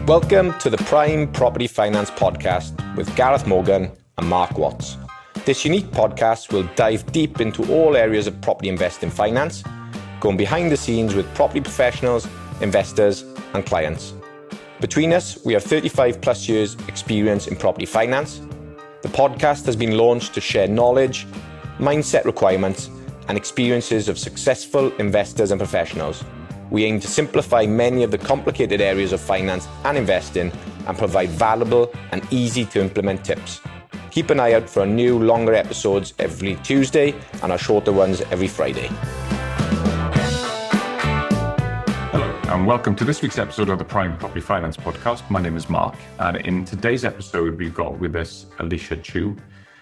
Welcome to the Prime Property Finance Podcast with Gareth Morgan and Mark Watts. This unique podcast will dive deep into all areas of property investing finance, going behind the scenes with property professionals, investors and clients. Between us, we have 35 plus years experience in property finance. The podcast has been launched to share knowledge, mindset requirements and experiences of successful investors and professionals. We aim to simplify many of the complicated areas of finance and investing and provide valuable and easy to implement tips. Keep an eye out for our new longer episodes every Tuesday and our shorter ones every Friday. Hello and welcome to this week's episode of the Prime Property Finance Podcast. My name is Mark and in today's episode we've got with us Alisha Chu.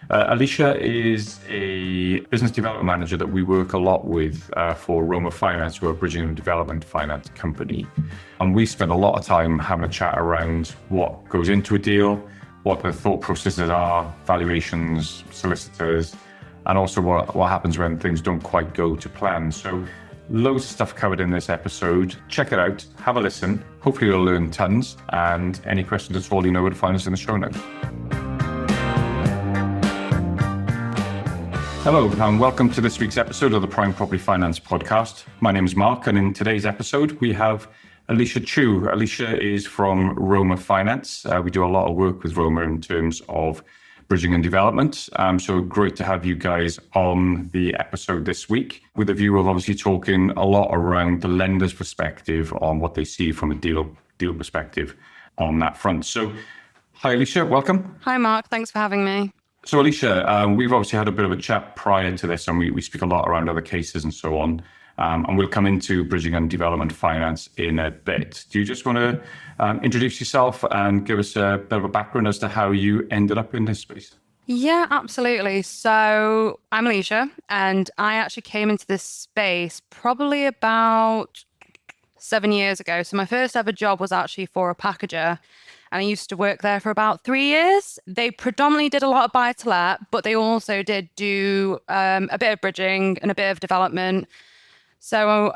Alisha is a business development manager that we work a lot with for Roma Finance, who are a bridging and development finance company. And we spend a lot of time having a chat around what goes into a deal, what the thought processes are, valuations, solicitors, and also what happens when things don't quite go to plan. So loads of stuff covered in this episode. Check it out, have a listen. Hopefully you'll learn tons. And any questions at all, you know where to find us in the show notes. Hello and welcome to this week's episode of the Prime Property Finance Podcast. My name is Mark and in today's episode we have Alisha Chu. Alisha is from Roma Finance. We do a lot of work with Roma in terms of bridging and development. So great to have you guys on the episode this week with a view of obviously talking a lot around the lender's perspective on what they see from a deal perspective on that front. So hi Alisha, welcome. Hi Mark, thanks for having me. So Alisha, we've obviously had a bit of a chat prior to this and we speak a lot around other cases and so on. And we'll come into bridging and development finance in a bit. Do you just want to introduce yourself and give us a bit of a background as to how you ended up in this space? Yeah, absolutely. So I'm Alisha and I actually came into this space probably about 7 years ago. So my first ever job was actually for a packager. And I used to work there for about 3 years. They predominantly did a lot of buy-to-let, but they also did do a bit of bridging and a bit of development. So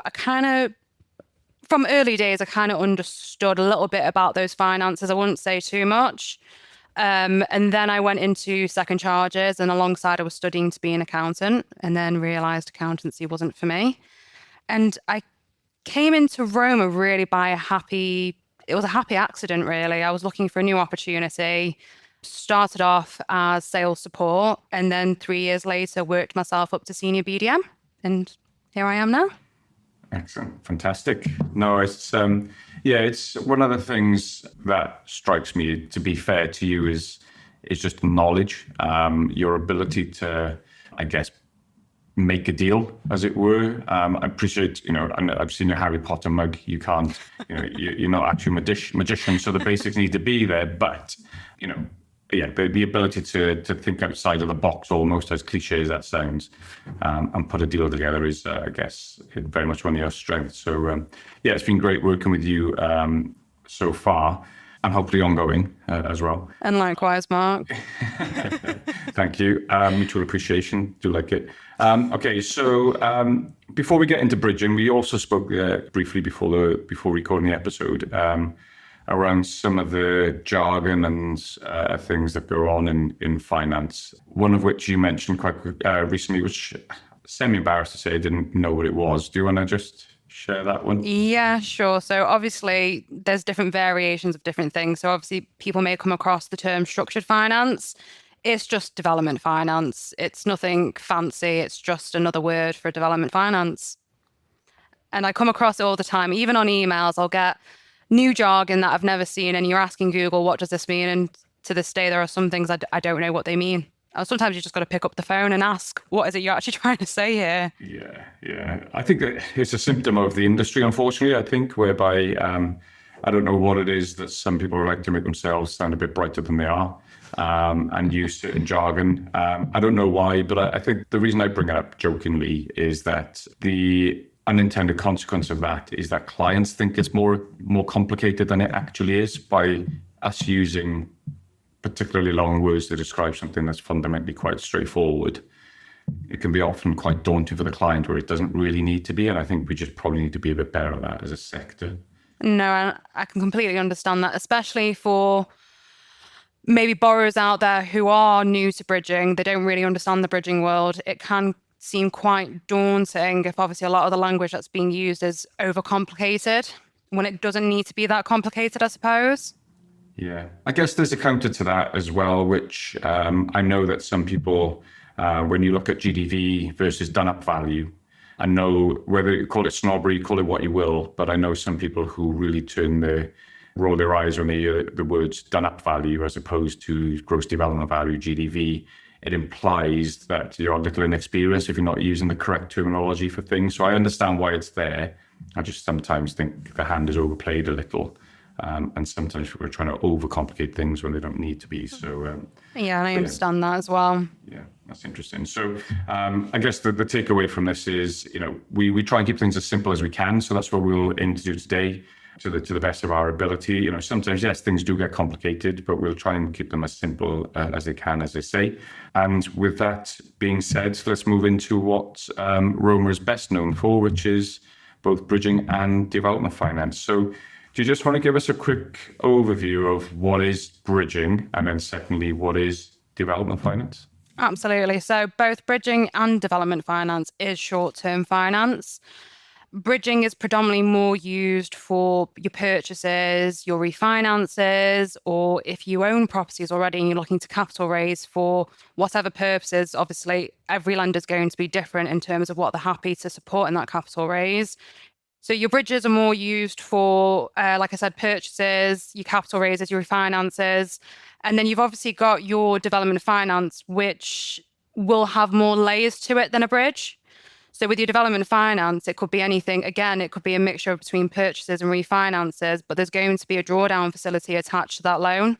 from early days, I kind of understood a little bit about those finances. I wouldn't say too much. And then I went into second charges and alongside I was studying to be an accountant and then realised accountancy wasn't for me. And I came into Roma really by it was a happy accident, really. I was looking for a new opportunity, started off as sales support, and then 3 years later worked myself up to senior BDM, and here I am now. Excellent, fantastic. No, it's one of the things that strikes me. To be fair to you, is just knowledge, your ability to, I guess, make a deal, as it were. I appreciate, and I've seen your Harry Potter mug. You can't, you're not actually a magician, so the basics need to be there. But, the ability to think outside of the box, almost as cliche as that sounds, and put a deal together is, I guess, very much one of your strengths. So, it's been great working with you so far. And hopefully ongoing as well. And likewise, Mark. Thank you. Mutual appreciation. Do like it. Okay, so before we get into bridging, we also spoke briefly before recording the episode around some of the jargon and things that go on in finance. One of which you mentioned quite recently, which semi-embarrassed to say I didn't know what it was. Do you want to just share that one? Yeah, sure. So obviously there's different variations of different things. So obviously people may come across the term structured finance. It's just development finance. It's nothing fancy. It's just another word for development finance. And I come across it all the time. Even on emails, I'll get new jargon that I've never seen and you're asking Google, what does this mean? And to this day, there are some things I don't know what they mean. Sometimes you just got to pick up the phone and ask, what is it you're actually trying to say here? Yeah. I think that it's a symptom of the industry, unfortunately, I think, whereby I don't know what it is that some people like to make themselves sound a bit brighter than they are and use certain jargon. I don't know why, but I think the reason I bring it up jokingly is that the unintended consequence of that is that clients think it's more complicated than it actually is by us using particularly long words to describe something that's fundamentally quite straightforward. It can be often quite daunting for the client where it doesn't really need to be. And I think we just probably need to be a bit better at that as a sector. No, I can completely understand that, especially for maybe borrowers out there who are new to bridging. They don't really understand the bridging world. It can seem quite daunting if obviously a lot of the language that's being used is overcomplicated when it doesn't need to be that complicated, I suppose. Yeah, I guess there's a counter to that as well, which I know that some people, when you look at GDV versus done up value, I know whether you call it snobbery, call it what you will, but I know some people who really roll their eyes when they hear the words done up value as opposed to gross development value, GDV. It implies that you're a little inexperienced if you're not using the correct terminology for things. So I understand why it's there. I just sometimes think the hand is overplayed a little. And sometimes we're trying to overcomplicate things when they don't need to be. So Yeah, and I understand that as well. yeah, that's interesting. So I guess the takeaway from this is, we try and keep things as simple as we can. So that's what we'll aim to do today to the best of our ability. Sometimes, yes, things do get complicated, but we'll try and keep them as simple as they can, as they say. And with that being said, let's move into what Roma is best known for, which is both bridging and development finance. So do you just want to give us a quick overview of what is bridging, and then secondly, what is development finance? Absolutely. So both bridging and development finance is short-term finance. Bridging is predominantly more used for your purchases, your refinances, or if you own properties already and you're looking to capital raise for whatever purposes. Obviously, every lender is going to be different in terms of what they're happy to support in that capital raise. So your bridges are more used for, like I said, purchases, your capital raises, your refinances. And then you've obviously got your development finance, which will have more layers to it than a bridge. So with your development finance, it could be anything. Again, it could be a mixture between purchases and refinances, but there's going to be a drawdown facility attached to that loan.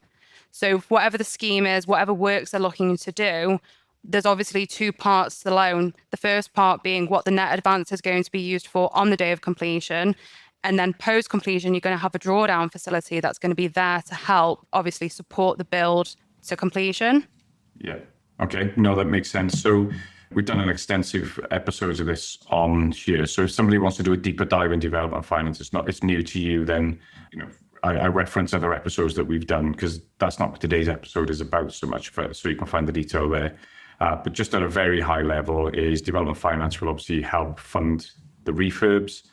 So whatever the scheme is, whatever works they're looking to do, there's obviously two parts to the loan. The first part being what the net advance is going to be used for on the day of completion. And then post-completion, you're going to have a drawdown facility that's going to be there to help, obviously, support the build to completion. Yeah. Okay. No, that makes sense. So we've done an extensive episodes of this on here. So if somebody wants to do a deeper dive in development finance, it's new to you, then, I reference other episodes that we've done because that's not what today's episode is about so much, so you can find the detail there. But just at a very high level is development finance will obviously help fund the refurbs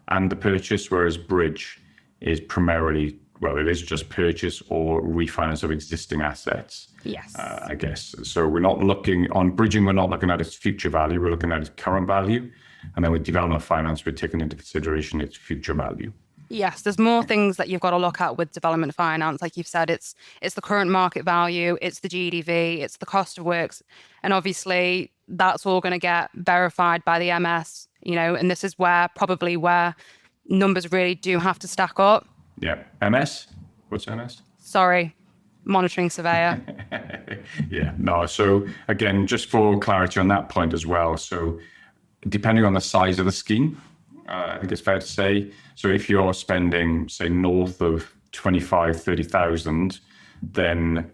and the purchase, whereas bridge is primarily, it is just purchase or refinance of existing assets. Yes. I guess. So we're not looking on bridging, we're not looking at its future value, we're looking at its current value. And then with development finance, we're taking into consideration its future value. Yes, there's more things that you've got to look at with development finance. Like you've said, it's the current market value, it's the GDV, it's the cost of works. And obviously that's all going to get verified by the MS, and this is where numbers really do have to stack up. Yeah. MS? What's MS? Sorry, monitoring surveyor. Yeah, no. So again, just for clarity on that point as well. So depending on the size of the scheme, I think it's fair to say. So if you're spending, say, north of 25, 30,000, then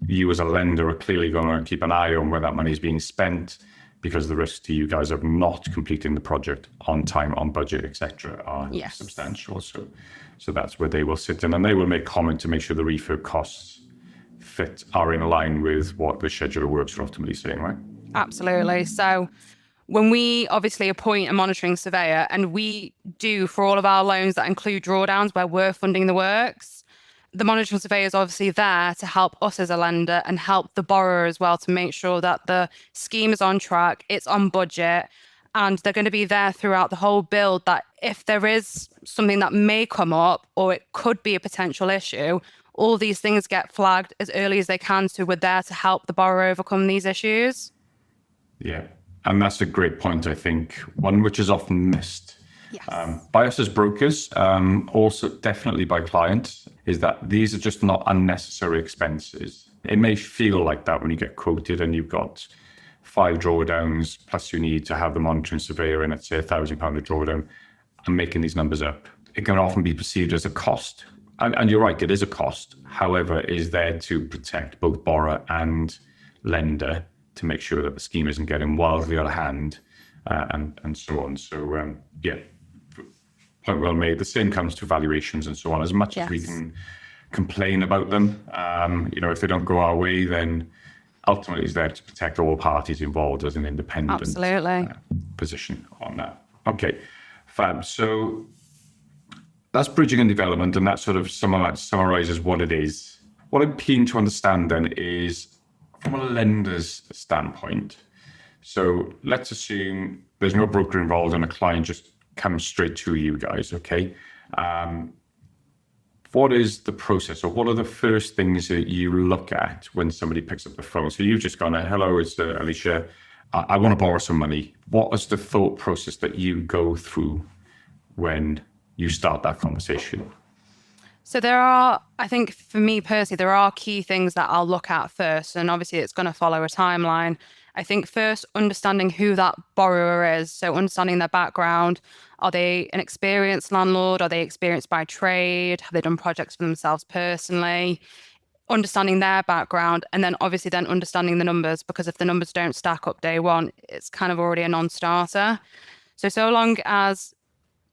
you as a lender are clearly going to keep an eye on where that money is being spent because the risks to you guys of not completing the project on time, on budget, etc., are substantial. So that's where they will sit in, and they will make comment to make sure the refurb costs are in line with what the schedule of works are ultimately saying, right? Absolutely. So when we obviously appoint a monitoring surveyor, and we do for all of our loans that include drawdowns where we're funding the works, the monitoring surveyor is obviously there to help us as a lender and help the borrower as well to make sure that the scheme is on track, it's on budget, and they're going to be there throughout the whole build, that if there is something that may come up or it could be a potential issue, all these things get flagged as early as they can. So we're there to help the borrower overcome these issues. Yeah. And that's a great point, I think, one which is often missed. Yes. By us as brokers, also definitely by clients, is that these are just not unnecessary expenses. It may feel like that when you get quoted and you've got 5 drawdowns, plus you need to have the monitoring surveyor in at, say, £1,000 a drawdown. I'm making these numbers up. It can often be perceived as a cost. And you're right, it is a cost. However, it is there to protect both borrower and lender to make sure that the scheme isn't getting wildly out of hand and so on. So, point well made. The same comes to valuations and so on. As much as we can complain about them, if they don't go our way, then ultimately it's there to protect all parties involved as an independent position on that. Okay, fab. So that's bridging and development, and that sort of summarizes what it is. What I'm keen to understand then is from a lender's standpoint. So let's assume there's no broker involved and a client just comes straight to you guys, okay? What is the process, or what are the first things that you look at when somebody picks up the phone? So you've just gone, hello, it's Alisha. I want to borrow some money. What is the thought process that you go through when you start that conversation? So there are, I think for me personally, there are key things that I'll look at first. And obviously it's going to follow a timeline. I think first, understanding who that borrower is. So understanding their background. Are they an experienced landlord? Are they experienced by trade? Have they done projects for themselves personally? Understanding their background, and then obviously then understanding the numbers, because if the numbers don't stack up day one, it's kind of already a non-starter. So long as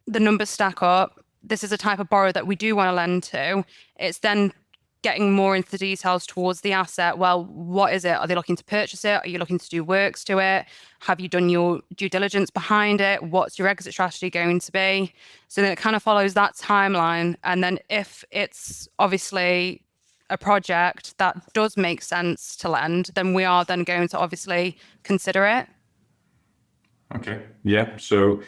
the numbers stack up, this is a type of borrower that we do want to lend to. It's then getting more into the details towards the asset. Well, what is it? Are they looking to purchase it? Are you looking to do works to it? Have you done your due diligence behind it? What's your exit strategy going to be? So then it kind of follows that timeline. And then if it's obviously a project that does make sense to lend, then we are then going to obviously consider it. Okay. Yeah. So,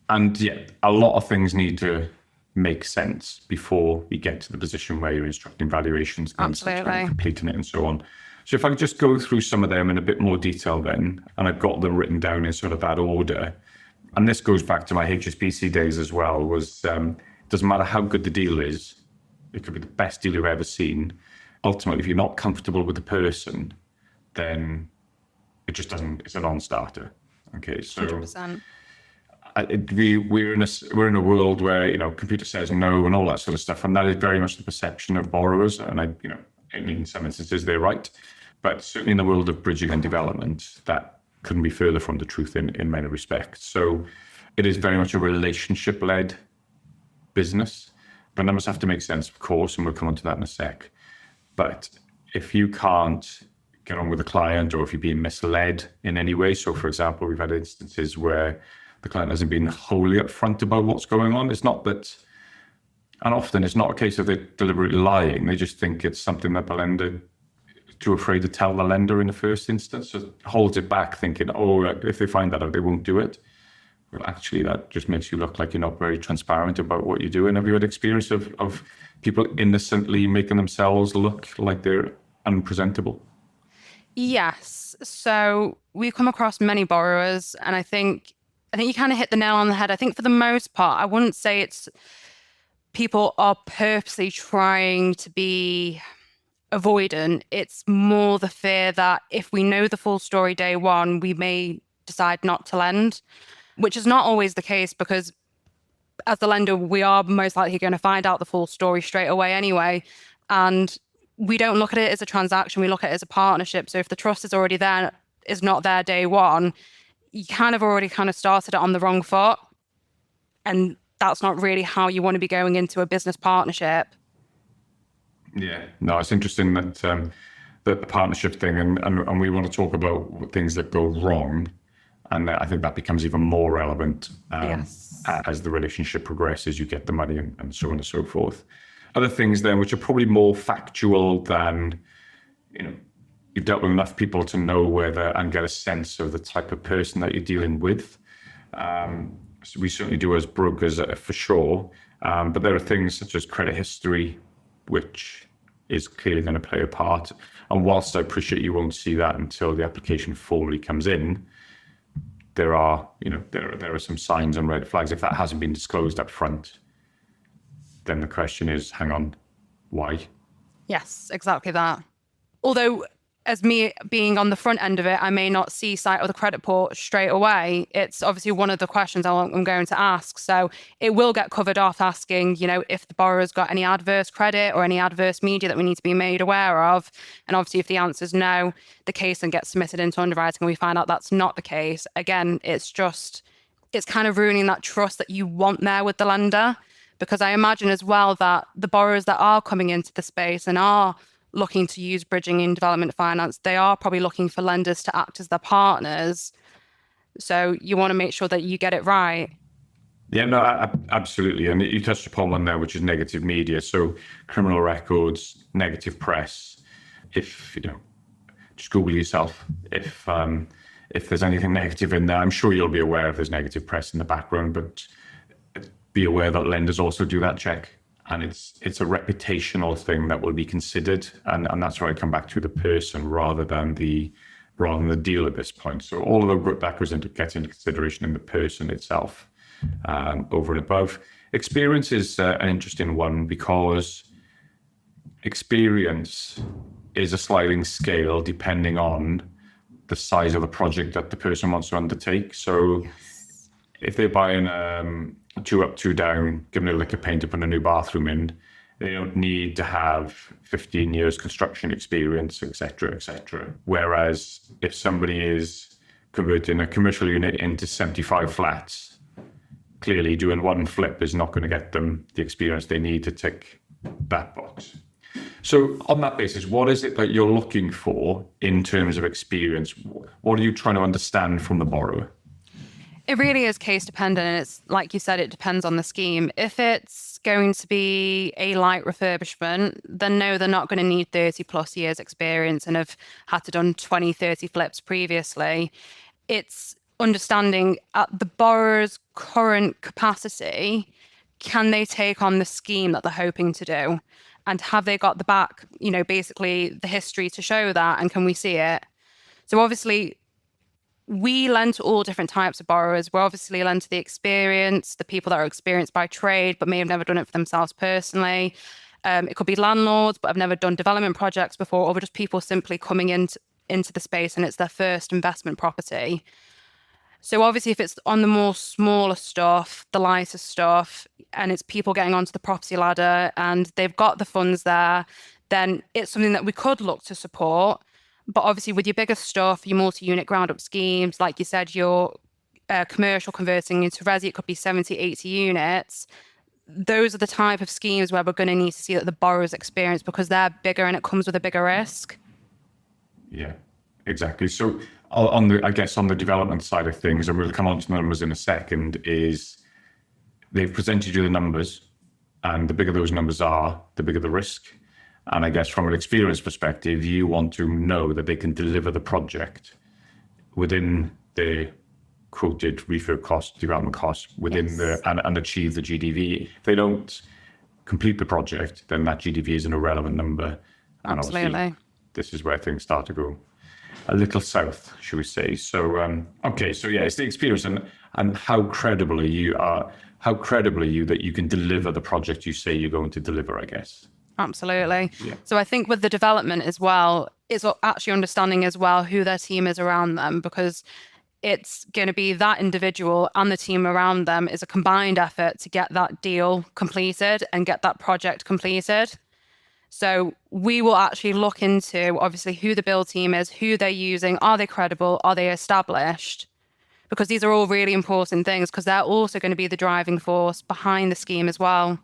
a lot of things need to make sense before we get to the position where you're instructing valuations and completing it and so on. So if I could just go through some of them in a bit more detail then, and I've got them written down in sort of that order. And this goes back to my HSBC days as well, was doesn't matter how good the deal is, it could be the best deal you've ever seen. Ultimately, if you're not comfortable with the person, then it just doesn't, it's a non-starter. Okay, so 100%. We're in a world where computer says no and all that sort of stuff, and that is very much the perception of borrowers. And in some instances they're right, but certainly in the world of bridging and development, that couldn't be further from the truth in many respects. So it is very much a relationship-led business. The numbers have to make sense, of course, and we'll come on to that in a sec. But if you can't get on with the client, or if you're being misled in any way, so for example, we've had instances where the client hasn't been wholly upfront about what's going on. It's not that, and often it's not a case of they're deliberately lying. They just think it's something that the lender is too afraid to tell the lender in the first instance, so holds it back, thinking, if they find that out, they won't do it. Well, actually, that just makes you look like you're not very transparent about what you do. And have you had experience of people innocently making themselves look like they're unpresentable? Yes. So we've come across many borrowers, and I think you kind of hit the nail on the head. I think for the most part, I wouldn't say it's people are purposely trying to be avoidant. It's more the fear that if we know the full story day one, we may decide not to lend, which is not always the case, because as the lender, we are most likely going to find out the full story straight away anyway. And we don't look at it as a transaction. We look at it as a partnership. So if the trust is already there, is not there day one, you kind of already kind of started it on the wrong foot. And that's not really how you want to be going into a business partnership. Yeah, no, it's interesting that the partnership thing, and we want to talk about things that go wrong. And I think that becomes even more relevant as the relationship progresses, you get the money and so on and so forth. Other things then, which are probably more factual than, you've dealt with enough people to know whether and get a sense of the type of person that you're dealing with. So we certainly do as brokers for sure. But there are things such as credit history, which is clearly going to play a part. And whilst I appreciate you won't see that until the application formally comes in, there are some signs and red flags. If that hasn't been disclosed up front, then the question is, hang on, why? Yes, exactly that. Although, as me being on the front end of it, I may not see sight of the credit report straight away. It's obviously one of the questions I'm going to ask. So it will get covered off asking, if the borrower's got any adverse credit or any adverse media that we need to be made aware of. And obviously, if the answer is no, the case then gets submitted into underwriting and we find out that's not the case. Again, it's just it's kind of ruining that trust that you want there with the lender. Because I imagine as well that the borrowers that are coming into the space and are looking to use bridging and development finance, they are probably looking for lenders to act as their partners. So you want to make sure that you get it right. Yeah, no, absolutely. And you touched upon one there, which is negative media. So criminal records, negative press. If, just Google yourself. If there's anything negative in there, I'm sure you'll be aware if there's negative press in the background, but be aware that lenders also do that check. And it's a reputational thing that will be considered. And that's where I come back to the person rather than the deal at this point. So all of that gets into consideration in the person itself. Over and above. Experience is an interesting one because experience is a sliding scale depending on the size of the project that the person wants to undertake. So if they're buying a 2 up, 2 down, giving it a lick of paint to put a new bathroom in, they don't need to have 15 years construction experience, etc., etc. Whereas if somebody is converting a commercial unit into 75 flats, clearly doing one flip is not going to get them the experience they need to tick that box. So on that basis, what is it that you're looking for in terms of experience? What are you trying to understand from the borrower? It really is case dependent. And it's like you said, it depends on the scheme. If it's going to be a light refurbishment, then no, they're not going to need 30 plus years experience and have had to done 20, 30 flips previously. It's understanding at the borrower's current capacity, can they take on the scheme that they're hoping to do? And have they got the back, basically the history to show that? And can we see it? So obviously, we lend to all different types of borrowers. We're obviously lend to the experience, the people that are experienced by trade, but may have never done it for themselves personally. It could be landlords, but have never done development projects before, or just people simply coming into the space and it's their first investment property. So obviously, if it's on the more smaller stuff, the lighter stuff, and it's people getting onto the property ladder and they've got the funds there, then it's something that we could look to support. But obviously, with your bigger stuff, your multi-unit ground-up schemes, like you said, your commercial converting into resi, it could be 70, 80 units. Those are the type of schemes where we're going to need to see that the borrower's experience, because they're bigger and it comes with a bigger risk. Yeah, exactly. So on the development side of things, and we'll come on to the numbers in a second, is they've presented you the numbers, and the bigger those numbers are, the bigger the risk. And I guess from an experience perspective, you want to know that they can deliver the project within the quoted refurb cost, development cost, within and achieve the GDV. If they don't complete the project, then that GDV is an irrelevant number. And absolutely, this is where things start to go a little south, should we say. So, it's the experience and how credible are you that you can deliver the project you say you're going to deliver, I guess. Absolutely. Yeah. So I think with the development as well, it's actually understanding as well who their team is around them, because it's going to be that individual and the team around them is a combined effort to get that deal completed and get that project completed. So we will actually look into, obviously, who the build team is, who they're using, are they credible, are they established? Because these are all really important things, because they're also going to be the driving force behind the scheme as well.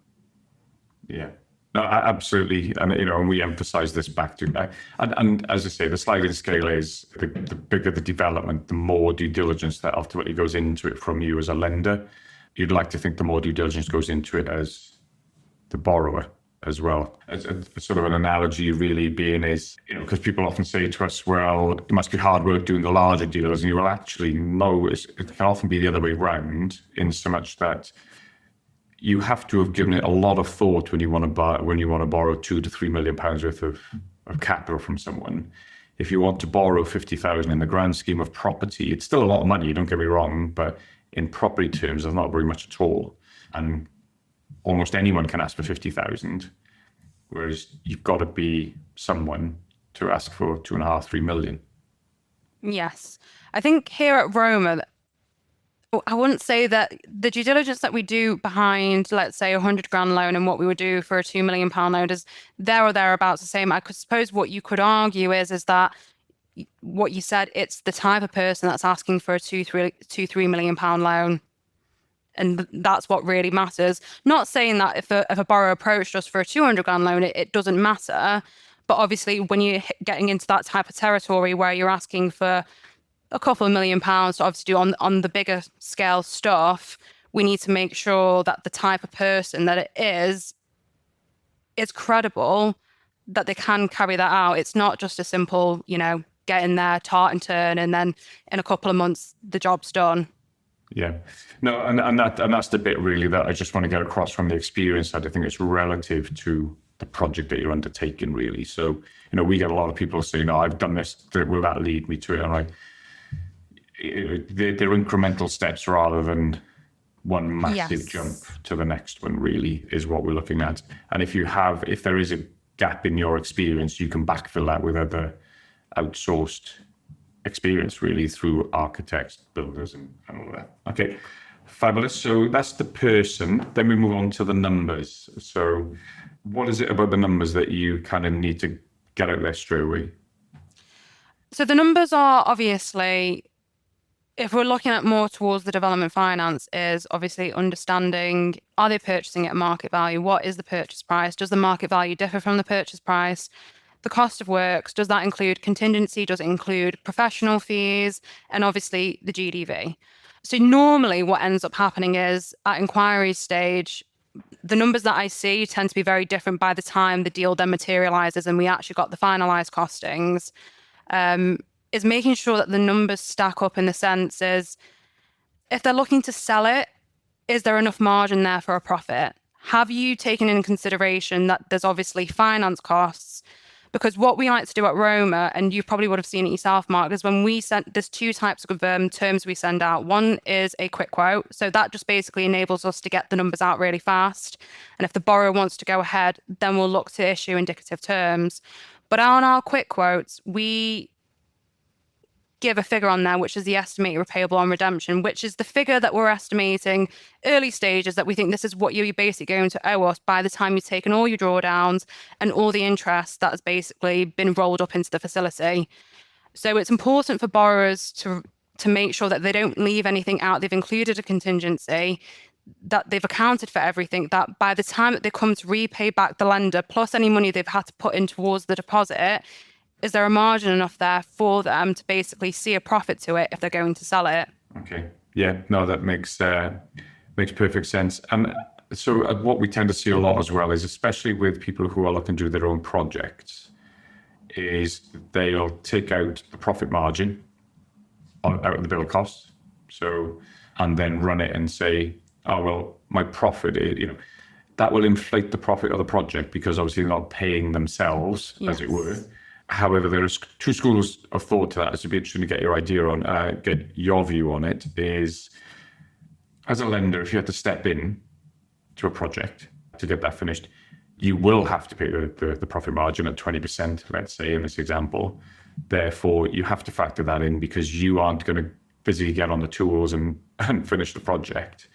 Yeah. No, absolutely. And we emphasize this back to, and as I say, the sliding scale is the bigger the development, the more due diligence that ultimately goes into it from you as a lender. You'd like to think the more due diligence goes into it as the borrower as well. As a sort of an analogy really being is, because people often say to us, well, it must be hard work doing the larger deals. And you will actually know it can often be the other way around, in so much that you have to have given it a lot of thought when you want to borrow £2 to £3 million worth of capital from someone. If you want to borrow 50,000 in the grand scheme of property, it's still a lot of money, don't get me wrong, but in property terms, there's not very much at all. And almost anyone can ask for 50,000, whereas you've got to be someone to ask for 2.5, 3 million. Yes. I think here at Roma, I wouldn't say that the due diligence that we do behind, let's say, £100,000 loan and what we would do for a £2 million loan is there or thereabouts the same. I could suppose what you could argue is that what you said, it's the type of person that's asking for a £2-3 million loan. And that's what really matters. Not saying that if a borrower approached us for a 200 grand loan, it doesn't matter. But obviously, when you're getting into that type of territory where you're asking for a couple of £1 million to obviously do on the bigger scale stuff, we need to make sure that the type of person that it is credible, that they can carry that out. It's not just a simple, get in there, tart and turn, and then in a couple of months, the job's done. Yeah, no, and that's the bit really that I just want to get across from the experience side. I think it's relative to the project that you're undertaking, really. So, we get a lot of people saying, "Oh, I've done this. Will that lead me to it?" And they're incremental steps rather than one massive jump to the next one, really, is what we're looking at. And if there is a gap in your experience, you can backfill that with other outsourced experience, really, through architects, builders, and all that. Okay, fabulous. So that's the person. Then we move on to the numbers. So what is it about the numbers that you kind of need to get out there straight away? So the numbers are obviously, if we're looking at more towards the development finance, is obviously understanding, are they purchasing at market value? What is the purchase price? Does the market value differ from the purchase price? The cost of works, does that include contingency? Does it include professional fees? And obviously the GDV. So normally what ends up happening is at inquiry stage, the numbers that I see tend to be very different by the time the deal then materializes and we actually got the finalized costings. Is making sure that the numbers stack up in the sense is, if they're looking to sell it, is there enough margin there for a profit? Have you taken in consideration that there's obviously finance costs? Because what we like to do at Roma, and you probably would have seen it yourself, Mark, is when there's two types of terms we send out. One is a quick quote. So that just basically enables us to get the numbers out really fast. And if the borrower wants to go ahead, then we'll look to issue indicative terms. But on our quick quotes, we give a figure on there, which is the estimated repayable on redemption, which is the figure that we're estimating early stages that we think this is what you're basically going to owe us by the time you've taken all your drawdowns and all the interest that has basically been rolled up into the facility. So it's important for borrowers to make sure that they don't leave anything out. They've included a contingency, that they've accounted for everything, that by the time that they come to repay back the lender, plus any money they've had to put in towards the deposit, is there a margin enough there for them to basically see a profit to it if they're going to sell it? Okay. Yeah, no, that makes perfect sense. And so what we tend to see a lot as well is, especially with people who are looking to do their own projects, is they'll take out the profit margin out of the bill of costs. So, and then run it and say, oh, well, my profit, that will inflate the profit of the project because obviously they're not paying themselves, as it were. However, there's two schools of thought to that. It'd be interesting to get your get your view on it. Is, as a lender, if you had to step in to a project to get that finished, you will have to pay the profit margin at 20%, let's say, in this example. Therefore, you have to factor that in because you aren't going to physically get on the tools and finish the project.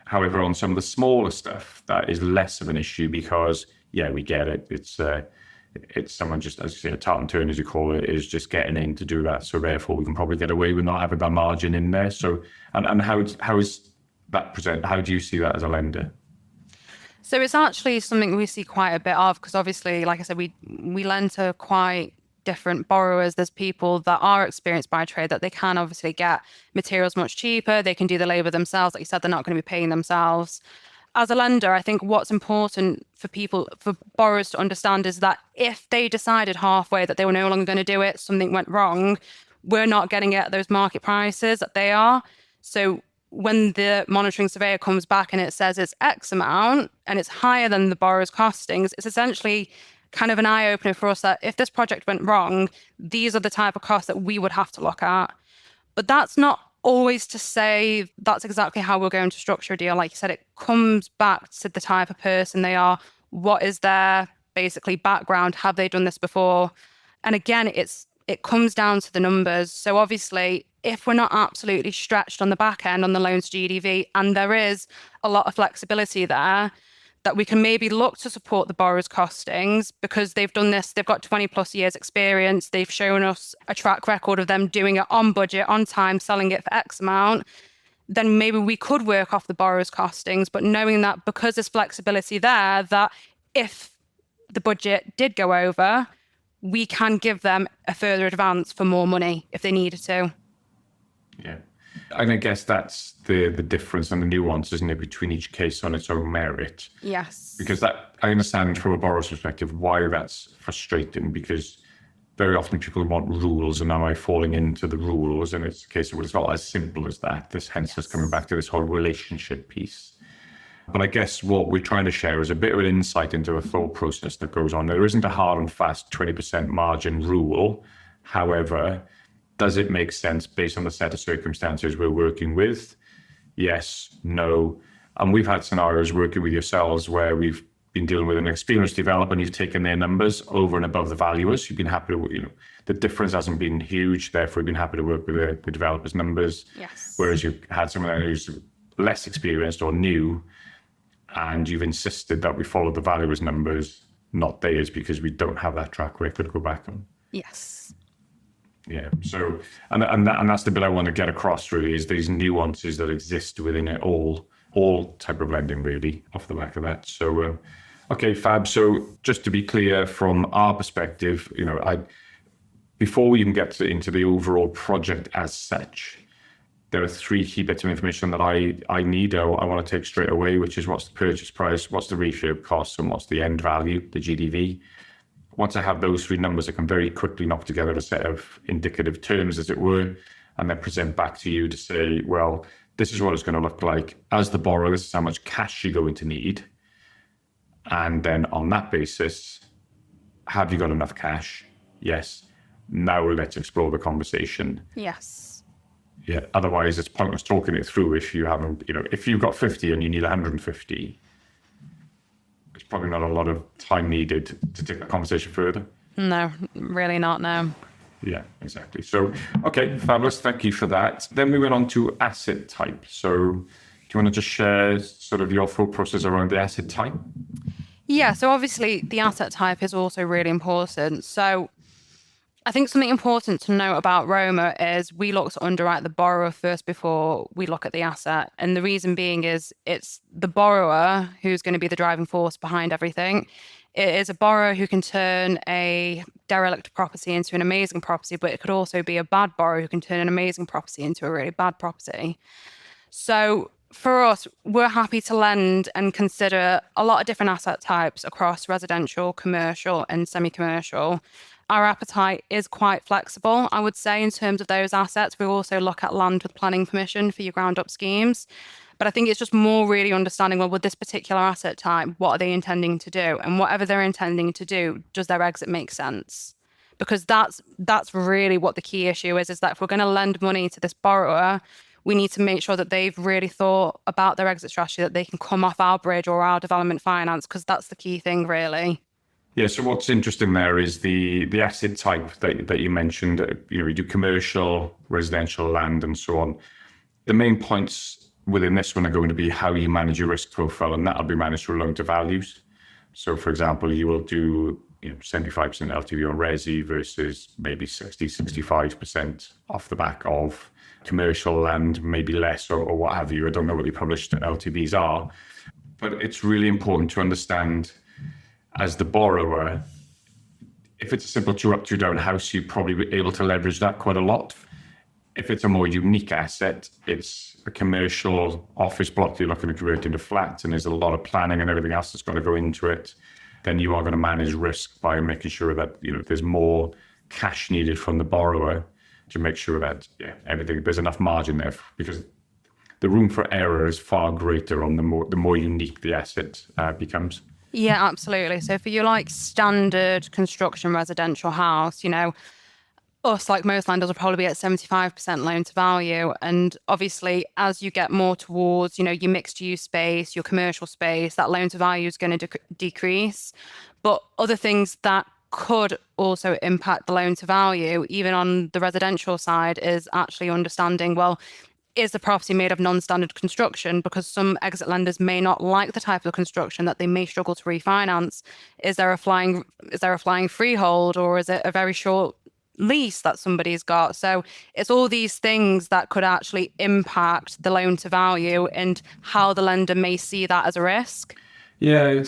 However, on some of the smaller stuff, that is less of an issue because, yeah, we get it. It's someone just, as you say, a tart and turn, as you call it, is just getting in to do that. So therefore, we can probably get away with not having that margin in there. So, and how is that present? How do you see that as a lender? So it's actually something we see quite a bit of because obviously, like I said, we lend to quite different borrowers. There's people that are experienced by trade that they can obviously get materials much cheaper. They can do the labor themselves. Like you said, they're not going to be paying themselves. As a lender, I think what's important for borrowers to understand is that if they decided halfway that they were no longer going to do it, something went wrong, we're not getting it at those market prices that they are. So when the monitoring surveyor comes back and it says it's X amount and it's higher than the borrower's costings, it's essentially kind of an eye-opener for us that if this project went wrong, these are the type of costs that we would have to look at. But that's not always to say that's exactly how we're going to structure a deal. Like you said, it comes back to the type of person they are. What is their basically background? Have they done this before? And again, it comes down to the numbers. So obviously, if we're not absolutely stretched on the back end on the loans to GDV, and there is a lot of flexibility there, that we can maybe look to support the borrower's costings because they've done this, they've got 20 plus years experience, they've shown us a track record of them doing it on budget, on time, selling it for X amount, then maybe we could work off the borrower's costings, but knowing that because there's flexibility there, that if the budget did go over, we can give them a further advance for more money if they needed to. Yeah. And I guess that's the difference and the nuance, isn't it, between each case on its own merit. Yes. Because that, I understand from a borrower's perspective why that's frustrating, because very often people want rules, and am I falling into the rules? And it's a case of, well, it's not as simple as that. This hence is coming back to this whole relationship piece. But I guess what we're trying to share is a bit of an insight into a thought process that goes on. There isn't a hard and fast 20% margin rule. However, does it make sense based on the set of circumstances we're working with? Yes, no. And we've had scenarios working with yourselves where we've been dealing with an experienced developer and you've taken their numbers over and above the valuers. You've been happy to, the difference hasn't been huge. Therefore, you've been happy to work with the developer's numbers. Yes. Whereas you've had someone who's less experienced or new, and you've insisted that we follow the valuer's numbers, not theirs, because we don't have that track record to go back on. Yes. Yeah. So, and that's the bit I want to get across really, is these nuances that exist within it all type of lending really off the back of that. So, okay, Fab. So just to be clear from our perspective, before we even get into the overall project as such, there are 3 key bits of information that I need, or I want to take straight away, which is what's the purchase price, what's the refurb cost, and what's the end value, the GDV. Once I have those 3 numbers, I can very quickly knock together a set of indicative terms, as it were, and then present back to you to say, well, this is what it's going to look like. As the borrower, this is how much cash you're going to need. And then on that basis, have you got enough cash? Yes. Now let's explore the conversation. Yes. Yeah. Otherwise, it's pointless talking it through if you haven't, if you've got 50 and you need 150, it's probably not a lot of time needed to take that conversation further. No, really not, no. Yeah, exactly. So, okay, fabulous. Thank you for that. Then we went on to asset type. So do you want to just share sort of your thought process around the asset type? Yeah, so obviously the asset type is also really important. So I think something important to note about Roma is we look to underwrite the borrower first before we look at the asset. And the reason being is it's the borrower who's going to be the driving force behind everything. It is a borrower who can turn a derelict property into an amazing property, but it could also be a bad borrower who can turn an amazing property into a really bad property. So for us, we're happy to lend and consider a lot of different asset types across residential, commercial, and semi-commercial. Our appetite is quite flexible, I would say, in terms of those assets. We also look at land with planning permission for your ground-up schemes. But I think it's just more really understanding, well, with this particular asset type, what are they intending to do? And whatever they're intending to do, does their exit make sense? Because that's really what the key issue is that if we're going to lend money to this borrower, we need to make sure that they've really thought about their exit strategy, that they can come off our bridge or our development finance, because that's the key thing, really. Yeah, so what's interesting there is the asset type that you mentioned. You do commercial, residential, land, and so on. The main points within this one are going to be how you manage your risk profile, and that'll be managed through loan to values. So, for example, you will do 75% LTV on resi versus maybe 65% off the back of commercial land, maybe less or what have you. I don't know what the published LTVs are, but it's really important to understand as the borrower, if it's a simple 2-up, 2-down house, you'd probably be able to leverage that quite a lot. If it's a more unique asset, it's a commercial office block you're looking to convert into flats, and there's a lot of planning and everything else that's got to go into it, then you are going to manage risk by making sure that there's more cash needed from the borrower to make sure that there's enough margin there, because the room for error is far greater on the more unique the asset becomes. Yeah, absolutely. So for your standard construction residential house, us, like most lenders, will probably be at 75% loan to value. And obviously, as you get more towards, your mixed use space, your commercial space, that loan to value is going to decrease. But other things that could also impact the loan to value, even on the residential side, is actually understanding, well, is the property made of non-standard construction? Because some exit lenders may not like the type of construction that they may struggle to refinance. Is there a flying freehold, or is it a very short lease that somebody's got. So it's all these things that could actually impact the loan to value and how the lender may see that as a risk. Yeah,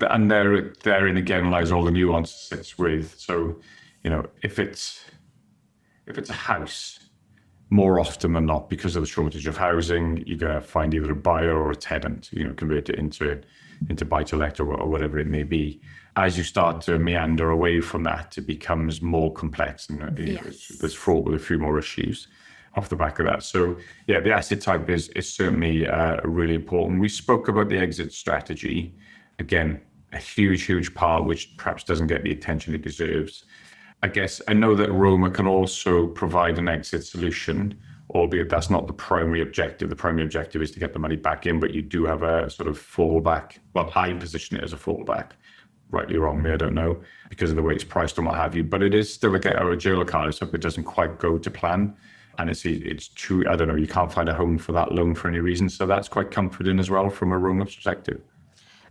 and therein again lies all the nuances it's with. So, if it's a house, more often than not, because of the shortage of housing, you're going to find either a buyer or a tenant, convert it into buy-to-let or whatever it may be. As you start to meander away from that, it becomes more complex and there's fraught with a few more issues off the back of that. So, yeah, the asset type is certainly really important. We spoke about the exit strategy. Again, a huge part, which perhaps doesn't get the attention it deserves. I guess I know that Roma can also provide an exit solution, albeit that's not the primary objective. The primary objective is to get the money back in, but you do have a sort of fallback. Well, I position it as a fallback. Rightly or wrongly, I don't know, because of the way it's priced and what have you. But it is still a get out of jail card, so if it doesn't quite go to plan. And it's true, I don't know, you can't find a home for that loan for any reason. So that's quite comforting as well from a Roma perspective.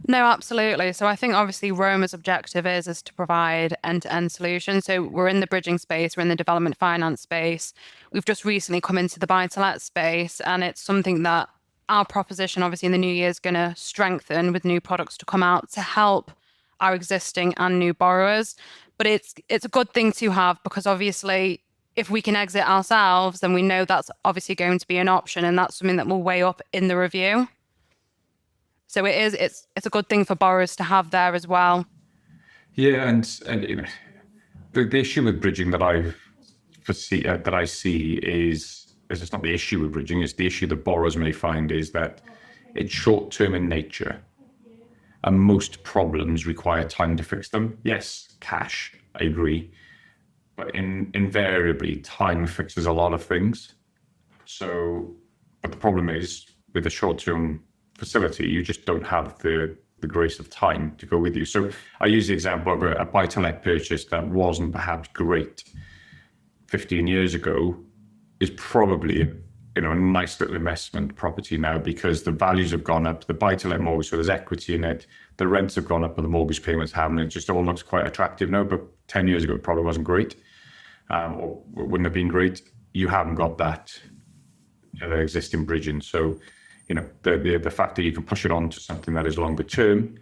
No, absolutely. So I think obviously Roma's objective is to provide end-to-end solutions. So we're in the bridging space, we're in the development finance space. We've just recently come into the buy-to-let space, and it's something that our proposition obviously in the new year is going to strengthen with new products to come out to help our existing and new borrowers. But it's a good thing to have, because obviously if we can exit ourselves, then we know that's obviously going to be an option, and that's something that will weigh up in the review. So it's a good thing for borrowers to have there as well. Yeah, and the issue with bridging that I see is it's not the issue with bridging. It's the issue that borrowers may find is that it's short term in nature, and most problems require time to fix them. Yes, cash, I agree, but invariably time fixes a lot of things. So, but the problem is with the short term facility, you just don't have the grace of time to go with you. So I use the example of a buy-to-let purchase that wasn't perhaps great 15 years ago is probably a nice little investment property now, because the values have gone up, the buy-to-let mortgage, so there's equity in it, the rents have gone up and the mortgage payments haven't. It just all looks quite attractive now, but 10 years ago it probably wasn't great, or wouldn't have been great. You haven't got that existing bridging. So the fact that you can push it on to something that is longer term,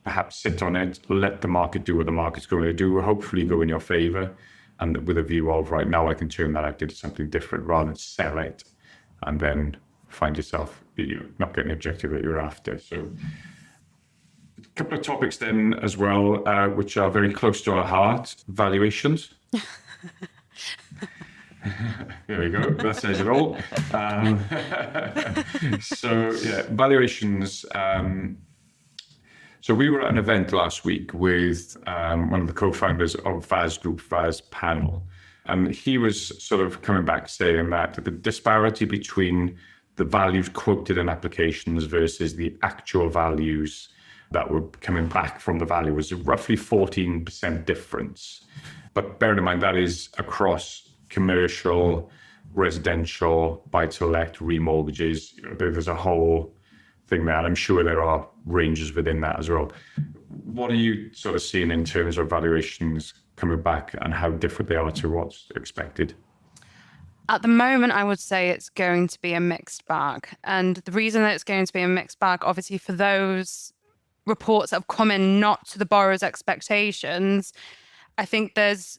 perhaps sit on it, let the market do what the market's going to do, hopefully go in your favor, and with a view of right now I can turn that out into something different rather than sell it and then find yourself not getting the objective that you're after. So a couple of topics then as well, which are very close to our heart: valuations. There we go. That says it all. So yeah, valuations. So we were at an event last week with one of the co-founders of VAS Group, VAS Panel, and he was sort of coming back saying that the disparity between the values quoted in applications versus the actual values that were coming back from the value was roughly 14% difference. But bear in mind that is across commercial, residential, buy-to-let, remortgages. There's a whole thing there. I'm sure there are ranges within that as well. What are you sort of seeing in terms of valuations coming back and how different they are to what's expected? At the moment, I would say it's going to be a mixed bag. And the reason that it's going to be a mixed bag, obviously for those reports that have come in not to the borrower's expectations, I think there's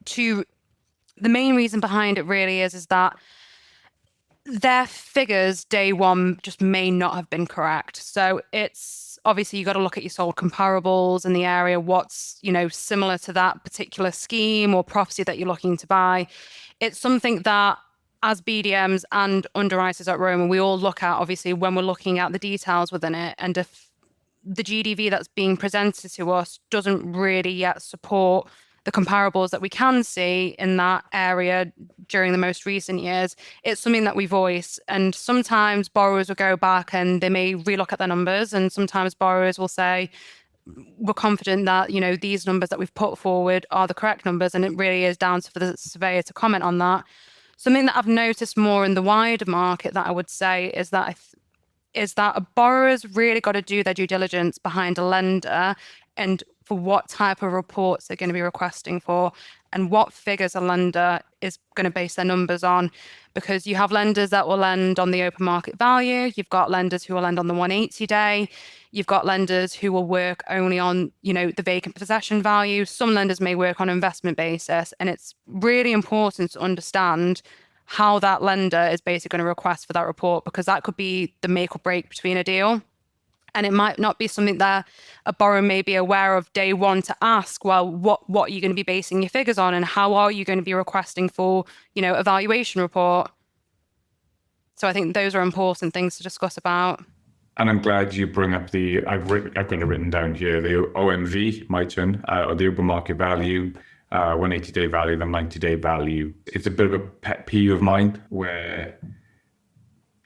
two. The main reason behind it really is that their figures day one just may not have been correct. So it's obviously you got to look at your sold comparables in the area, what's, similar to that particular scheme or property that you're looking to buy. It's something that as BDMs and underwriters at Roma, we all look at obviously when we're looking at the details within it. And if the GDV that's being presented to us doesn't really yet support the comparables that we can see in that area during the most recent years, it's something that we voice. And sometimes borrowers will go back and they may relook at their numbers, and sometimes borrowers will say, we're confident that, these numbers that we've put forward are the correct numbers, and it really is down to for the surveyor to comment on that. Something that I've noticed more in the wider market that I would say is that a borrower's really got to do their due diligence behind a lender and for what type of reports they're going to be requesting for. and what figures a lender is going to base their numbers on. Because you have lenders that will lend on the open market value. You've got lenders who will lend on the 180 day. You've got lenders who will work only on, the vacant possession value. Some lenders may work on an investment basis. And it's really important to understand how that lender is basically going to request for that report, because that could be the make or break between a deal. And it might not be something that a borrower may be aware of day one to ask, well, what are you going to be basing your figures on, and how are you going to be requesting for, a valuation report? So I think those are important things to discuss about. And I'm glad you bring up I've got it written down here, the OMV, my turn, or the open market value, 180-day value, the 90-day value. It's a bit of a pet peeve of mine where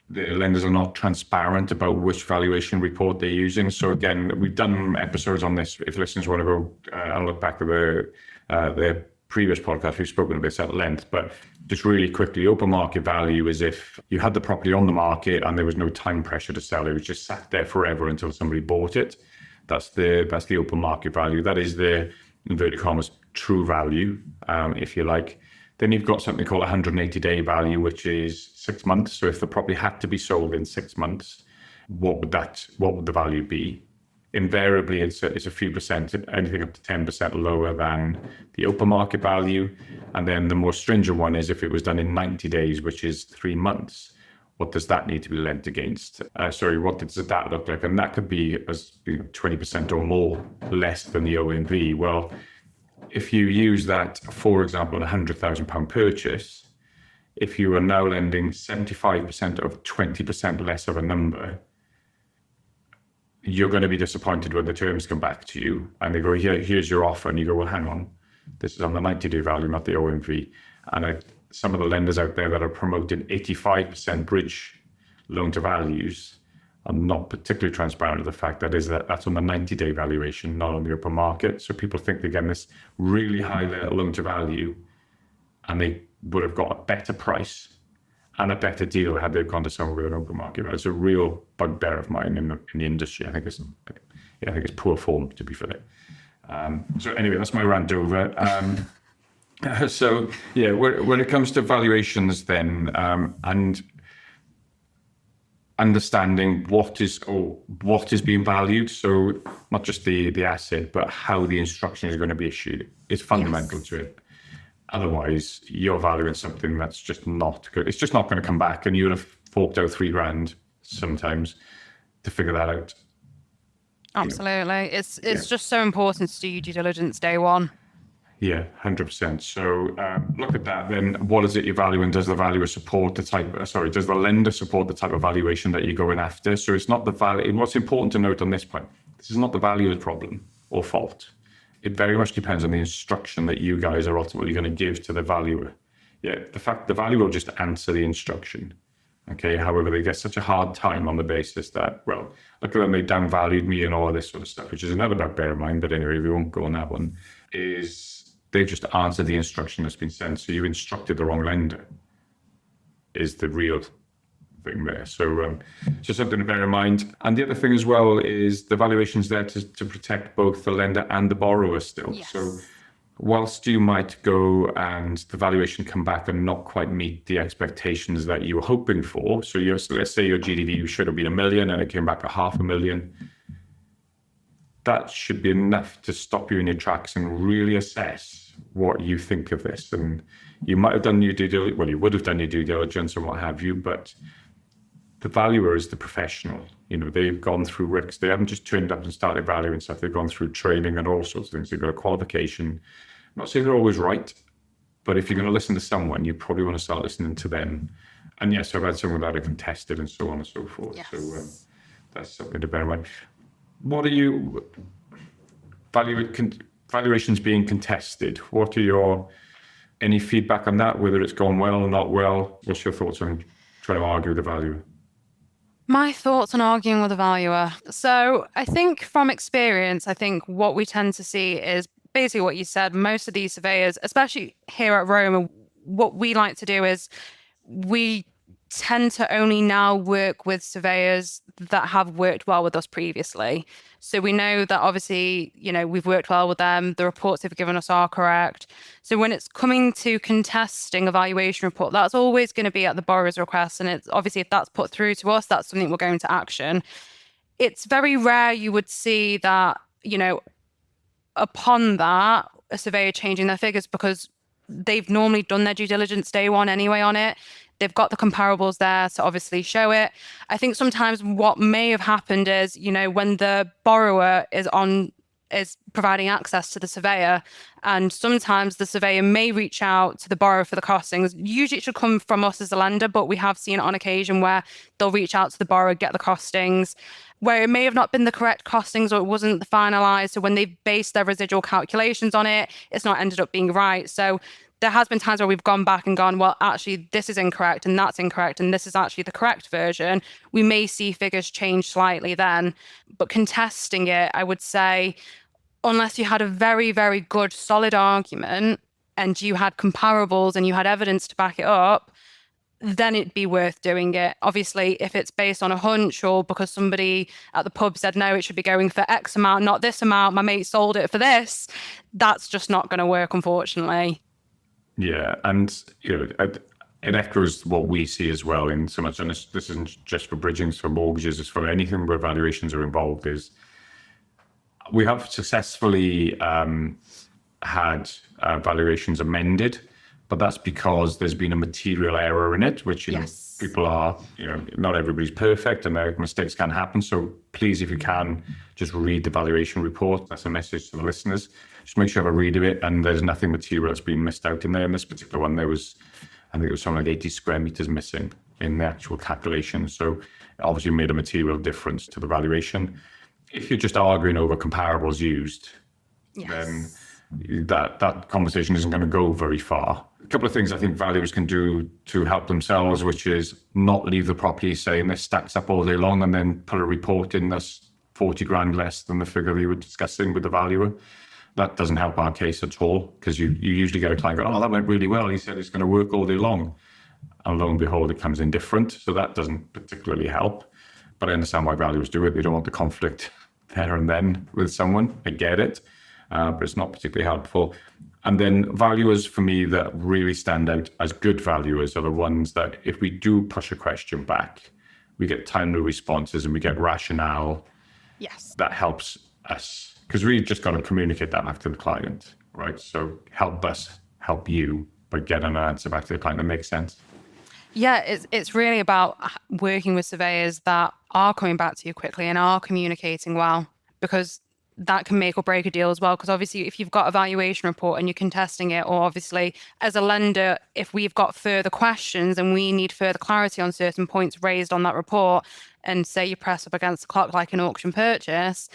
the lenders are not transparent about which valuation report they're using. So again, we've done episodes on this. If listeners want to go and look back at the previous podcast, we've spoken about this at length. But just really quickly, open market value is if you had the property on the market and there was no time pressure to sell. It was just sat there forever until somebody bought it. That's the open market value. That is the inverted commas true value, if you like. Then you've got something called 180-day value, which is 6 months. So if the property had to be sold in 6 months, what would the value be? Invariably, it's a few percent, anything up to 10% lower than the open market value. And then the more stringent one is if it was done in 90 days, which is 3 months, what does that need to be lent against? What does that look like? And that could be as 20% or more less than the OMV. Well, if you use that, for example, a £100,000 purchase, if you are now lending 75% of 20% less of a number, you're going to be disappointed when the terms come back to you and they go, here's your offer. And you go, well, hang on, this is on the 90-day value, not the OMV. And some of the lenders out there that are promoting 85% bridge loan to values are not particularly transparent of the fact that's on the 90-day valuation, not on the open market. So people think they're getting this really high loan to value and they would have got a better price and a better deal had they gone to someone with an open market. It's a real bugbear of mine in the industry. I think it's poor form, to be fair. So anyway, that's my rant over. So yeah, when it comes to valuations then, and understanding what is being valued, so not just the asset, but how the instruction is going to be issued is fundamental to it. Otherwise, you're valuing something that's just not good. It's just not going to come back, and you would have forked out $3,000 sometimes to figure that out. Absolutely, it's just so important to do your due diligence day one. Yeah, 100%. So look at that. Then what is it you're valuing? Does the valuer support does the lender support the type of valuation that you're going after? So it's not the value. What's important to note on this point, this is not the valuer's problem or fault. It very much depends on the instruction that you guys are ultimately going to give to the valuer. Yeah, the valuer will just answer the instruction. Okay, however, they get such a hard time on the basis that, well, look at them, they downvalued me and all of this sort of stuff, which is another bugbear of mine, but anyway, we won't go on that one, is they've just answered the instruction that's been sent. So you instructed the wrong lender is the real thing there. So just something to bear in mind. And the other thing as well is the valuation's there to protect both the lender and the borrower still. Yes. So whilst you might go and the valuation come back and not quite meet the expectations that you were hoping for. So let's say your GDV should have been $1 million and it came back at $500,000. That should be enough to stop you in your tracks and really assess what you think of this. And you might have done your due diligence, well, you would have done your due diligence and what have you, but the valuer is the professional. They've gone through risks. They haven't just turned up and started valuing stuff. They've gone through training and all sorts of things. They've got a qualification. I'm not saying they're always right, but if you're going to listen to someone, you probably want to start listening to them. And yes, I've had someone that I've contested and so on and so forth. Yes. So that's something to bear in mind. What are you valuations being contested? What are any feedback on that? Whether it's gone well or not well? What's your thoughts on trying to argue with the valuer? My thoughts on arguing with a valuer. So I think from experience, what we tend to see is basically what you said. Most of these surveyors, especially here at Roma, what we like to do is we tend to only now work with surveyors that have worked well with us previously. So we know that obviously, we've worked well with them. The reports they've given us are correct. So when it's coming to contesting a valuation report, that's always going to be at the borrower's request. And it's obviously, if that's put through to us, that's something we're going to action. It's very rare you would see that, upon that, a surveyor changing their figures, because they've normally done their due diligence day one anyway on it. They've got the comparables there to obviously show it. I think sometimes what may have happened is, when the borrower is providing access to the surveyor, and sometimes the surveyor may reach out to the borrower for the costings. Usually it should come from us as a lender, but we have seen it on occasion where they'll reach out to the borrower, get the costings, where it may have not been the correct costings or it wasn't finalized. So when they've based their residual calculations on it, it's not ended up being right. So there has been times where we've gone back and gone, well, actually, this is incorrect and that's incorrect, and this is actually the correct version. We may see figures change slightly then, but contesting it, I would say, unless you had a very, very good, solid argument and you had comparables and you had evidence to back it up, then it'd be worth doing it. Obviously, if it's based on a hunch or because somebody at the pub said, no, it should be going for X amount, not this amount, my mate sold it for this, that's just not going to work, unfortunately. Yeah, and it echoes what we see as well in so much, and this isn't just for bridgings, for mortgages, it's for anything where valuations are involved, is we have successfully had valuations amended, but that's because there's been a material error in it, which Yes. people are, not everybody's perfect and their mistakes can happen. So please, if you can, just read the valuation report. That's a message to the listeners. Just make sure you have a read of it, and there's nothing material that's been missed out in there. In this particular one, I think it was something like 80 square meters missing in the actual calculation. So it obviously made a material difference to the valuation. If you're just arguing over comparables used, Yes. then that conversation isn't going to go very far. A couple of things I think valuers can do to help themselves, which is not leave the property saying this stacks up all day long and then put a report in that's 40 grand less than the figure you were discussing with the valuer. That doesn't help our case at all, because you usually get a client go, oh, that went really well. He said it's going to work all day long. And lo and behold, it comes in different. So that doesn't particularly help. But I understand why valuers do it. They don't want the conflict there and then with someone. I get it. But it's not particularly helpful. And then valuers, for me, that really stand out as good valuers are the ones that if we do push a question back, we get timely responses and we get rationale. Yes. That helps us, because we've just got to communicate that back to the client, right? So help us help you by getting an answer back to the client that makes sense. Yeah, it's really about working with surveyors that are coming back to you quickly and are communicating well, because that can make or break a deal as well. Because obviously, if you've got a valuation report and you're contesting it, or obviously as a lender, if we've got further questions and we need further clarity on certain points raised on that report, and say you press up against the clock like an auction purchase,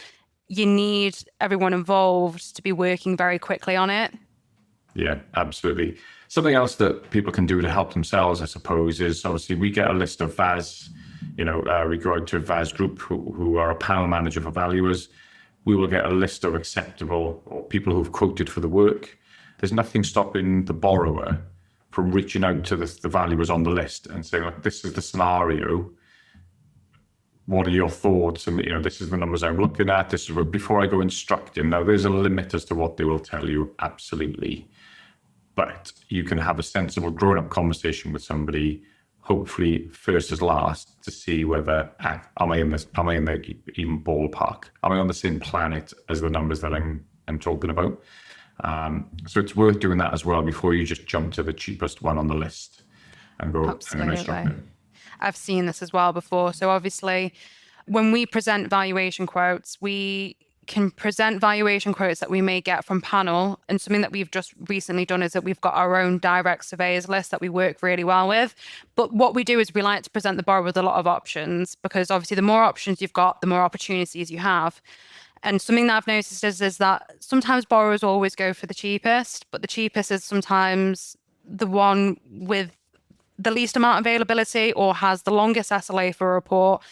you need everyone involved to be working very quickly on it. Yeah, absolutely. Something else that people can do to help themselves, I suppose, is obviously we get a list of VAS, we go out to a VAS group who are a panel manager for valuers. We will get a list of acceptable or people who've quoted for the work. There's nothing stopping the borrower from reaching out to the valuers on the list and saying, like, this is the scenario. What are your thoughts? And, this is the numbers I'm looking at. This is before I go instructing. Now, there's a limit as to what they will tell you, absolutely. But you can have a sensible, grown-up conversation with somebody, hopefully first as last, to see whether am I in the even ballpark? Am I on the same planet as the numbers that I'm talking about? So it's worth doing that as well before you just jump to the cheapest one on the list and go. Absolutely. I've seen this as well before. So obviously, when we present valuation quotes, we can present valuation quotes that we may get from panel. And something that we've just recently done is that we've got our own direct surveyors list that we work really well with. But what we do is we like to present the borrower with a lot of options, because obviously the more options you've got, the more opportunities you have. And something that I've noticed is that sometimes borrowers always go for the cheapest, but the cheapest is sometimes the one with the least amount of availability or has the longest SLA for a report.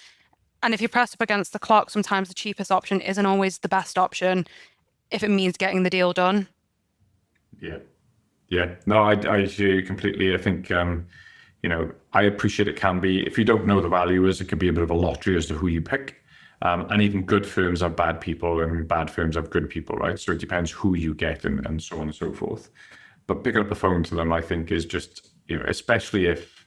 And if you press up against the clock, sometimes the cheapest option isn't always the best option if it means getting the deal done. Yeah. No, I hear you completely. I think, I appreciate it can be, if you don't know the valuers, it can be a bit of a lottery as to who you pick. And even good firms have bad people and bad firms have good people, right? So it depends who you get and so on and so forth. But picking up the phone to them, I think, is just, especially if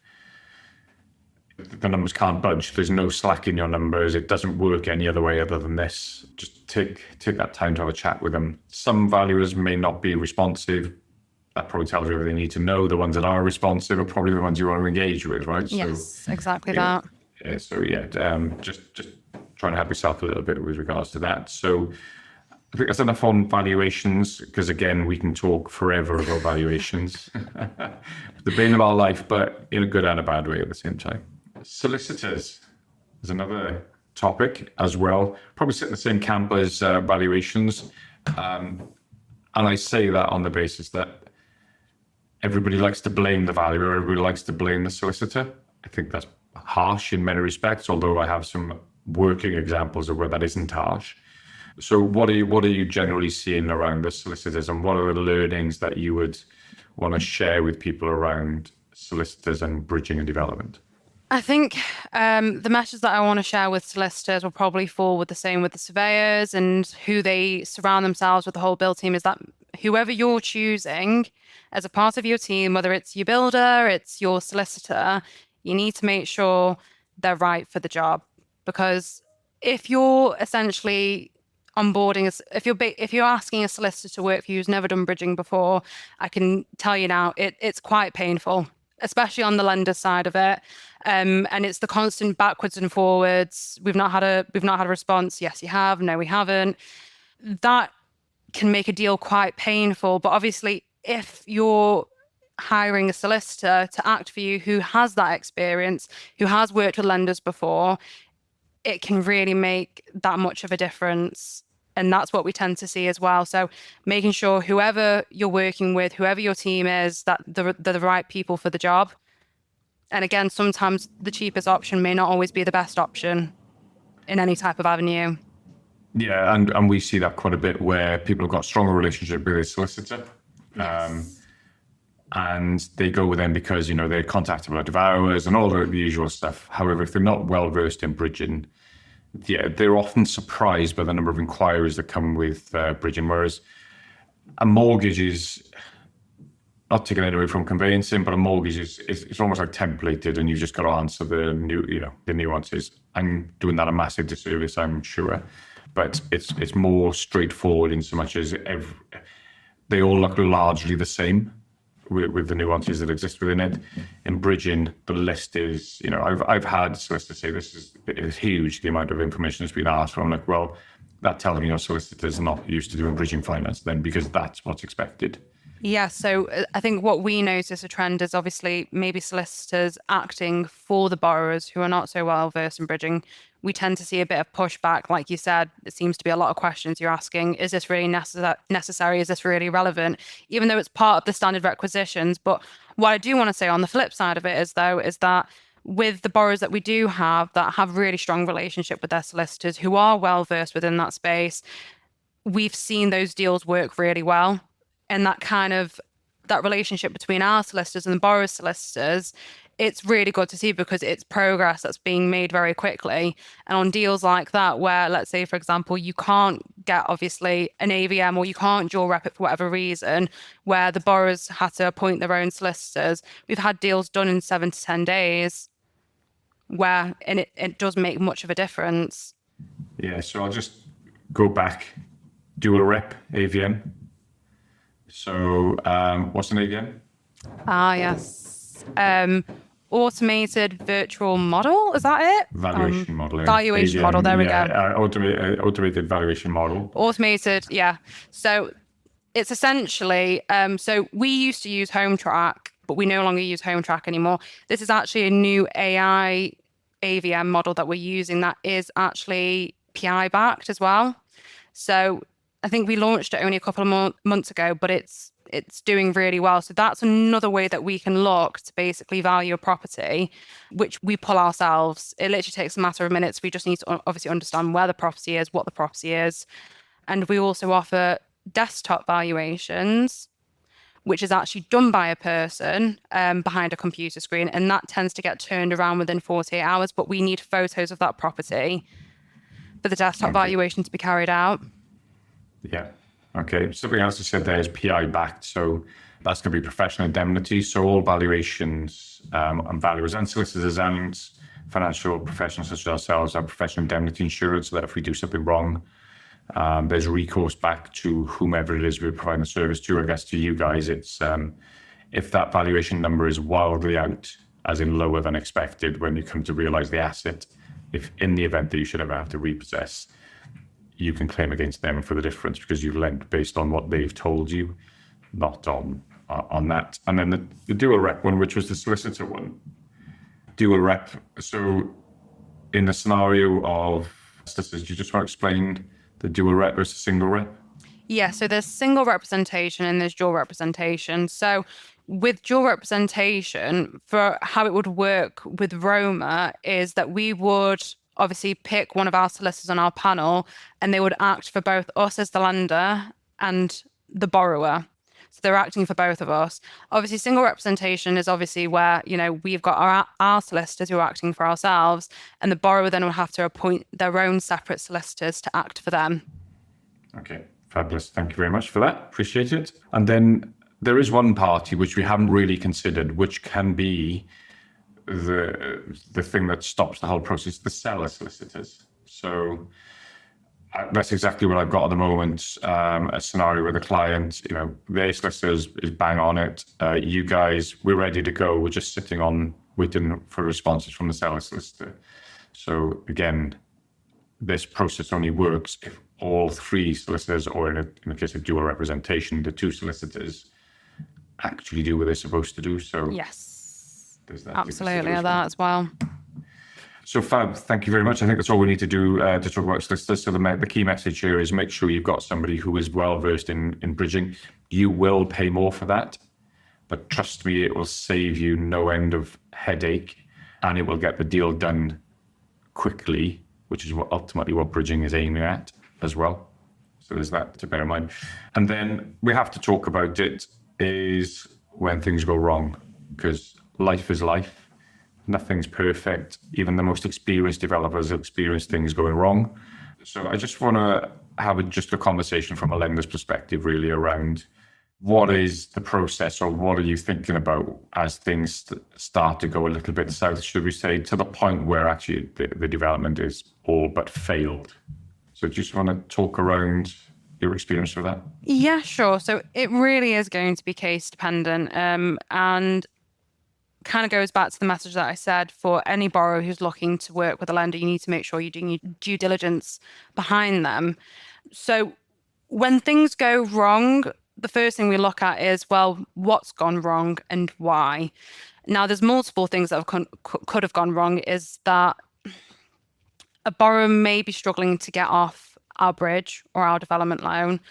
the numbers can't budge, there's no slack in your numbers, it doesn't work any other way other than this, just take that time to have a chat with them. Some valuers may not be responsive. That probably tells you everything you need to know. The ones that are responsive are probably the ones you want to engage with, right? Yes, so, exactly that. Yeah, so just trying to help yourself a little bit with regards to that. So I think that's enough on valuations, because again, we can talk forever about valuations. The bane of our life, but in a good and a bad way at the same time. Solicitors is another topic as well. Probably sit in the same camp as valuations. And I say that on the basis that everybody likes to blame the valuer, everybody likes to blame the solicitor. I think that's harsh in many respects, although I have some working examples of where that isn't harsh. So what are you generally seeing around the solicitors, and what are the learnings that you would want to share with people around solicitors and bridging and development? I think the message that I want to share with solicitors will probably fall with the same with the surveyors and who they surround themselves with, the whole build team, is that whoever you're choosing as a part of your team, whether it's your builder, it's your solicitor, you need to make sure they're right for the job. Because if you're essentially onboarding, if you're asking a solicitor to work for you who's never done bridging before, I can tell you now, it's quite painful, especially on the lender side of it. And it's the constant backwards and forwards. We've not had a response. Yes, you have. No, we haven't. That can make a deal quite painful. But obviously, if you're hiring a solicitor to act for you who has that experience, who has worked with lenders before, it can really make that much of a difference. And that's what we tend to see as well. So making sure whoever you're working with, whoever your team is, that they're the right people for the job. And again, sometimes the cheapest option may not always be the best option in any type of avenue. Yeah, and we see that quite a bit where people have got a stronger relationship with a solicitor. Yes. And they go with them because, they're contactable at hours and all the usual stuff. However, if they're not well versed in bridging, they're often surprised by the number of inquiries that come with bridging. Whereas a mortgage is, not taking it away from conveyancing, but a mortgage is almost like templated, and you've just got to answer the nuances. I'm doing that a massive disservice, I'm sure, but it's more straightforward in so much as they all look largely the same with the nuances that exist within it. In bridging, the list is, I've had solicitors say this is huge, the amount of information that's been asked for. I'm like, well, that tells me your solicitors are not used to doing bridging finance then, because that's what's expected. Yeah, so I think what we notice a trend is obviously maybe solicitors acting for the borrowers who are not so well versed in bridging. We tend to see a bit of pushback. Like you said, it seems to be a lot of questions you're asking. Is this really necessary? Is this really relevant? Even though it's part of the standard requisitions. But what I do want to say on the flip side of it is that with the borrowers that we do have that have really strong relationship with their solicitors who are well versed within that space, we've seen those deals work really well. And that relationship between our solicitors and the borrower's solicitors, it's really good to see because it's progress that's being made very quickly. And on deals like that, where let's say, for example, you can't get obviously an AVM or you can't dual rep it for whatever reason, where the borrowers had to appoint their own solicitors, we've had deals done in 7 to 10 days where it does make much of a difference. Yeah, so I'll just go back, dual rep, AVM. So what's an AVM? Yes. Automated virtual model, is that it? Valuation model. Valuation model, there we go. Automated valuation model. Automated, yeah. So it's essentially, so we used to use HomeTrack, but we no longer use HomeTrack anymore. This is actually a new AI AVM model that we're using that is actually PI backed as well. So I think we launched it only a couple of months ago, but it's doing really well. So that's another way that we can look to basically value a property, which we pull ourselves. It literally takes a matter of minutes. We just need to obviously understand where the property is, what the property is. And we also offer desktop valuations, which is actually done by a person behind a computer screen, and that tends to get turned around within 48 hours, but we need photos of that property for the desktop valuation to be carried out. Yeah. Okay. Something else you said there is PI backed. So that's going to be professional indemnity. So all valuations and valuers and solicitors and financial professionals such as ourselves have professional indemnity insurance, so that if we do something wrong, there's recourse back to whomever it is we're providing the service to. I guess to you guys, it's if that valuation number is wildly out, as in lower than expected, when you come to realise the asset, if in the event that you should ever have to repossess, you can claim against them for the difference because you've lent based on what they've told you, not on that. And then the dual rep one, which was the solicitor one. Dual rep. So in the scenario of solicitors, do you just want to explain the dual rep versus single rep? Yeah, so there's single representation and there's dual representation. So with dual representation, for how it would work with Roma is that we would obviously pick one of our solicitors on our panel and they would act for both us as the lender and the borrower. So they're acting for both of us. Obviously, single representation is obviously where, we've got our solicitors who are acting for ourselves, and the borrower then will have to appoint their own separate solicitors to act for them. Okay, fabulous. Thank you very much for that. Appreciate it. And then there is one party which we haven't really considered, which can be the thing that stops the whole process, the seller solicitors. So that's exactly what I've got at the moment. A scenario with a client, their solicitors is bang on it. You guys, we're ready to go. We're just sitting on waiting for responses from the seller solicitor. So again, this process only works if all three solicitors, or in the case of dual representation, the two solicitors actually do what they're supposed to do. So yes. There's that absolutely, that as well. So Fab, thank you very much. I think that's all we need to do to talk about solicitors. So the key message here is make sure you've got somebody who is well versed in bridging. You will pay more for that, but trust me, it will save you no end of headache, and it will get the deal done quickly, which is ultimately what bridging is aiming at as well. So there's that to bear in mind. And then we have to talk about it is when things go wrong, because life is life. Nothing's perfect. Even the most experienced developers experience things going wrong. So I just want to have just a conversation from a lender's perspective, really, around what is the process, or what are you thinking about as things start to go a little bit south, should we say, to the point where actually the development is all but failed. So do you just want to talk around your experience with that? Yeah, sure. So it really is going to be case dependent, and kind of goes back to the message that I said. For any borrower who's looking to work with a lender, you need to make sure you're doing your due diligence behind them. So when things go wrong, the first thing we look at is, well, what's gone wrong and why? Now, there's multiple things that could have gone wrong. Is that a borrower may be struggling to get off our bridge or our development loan.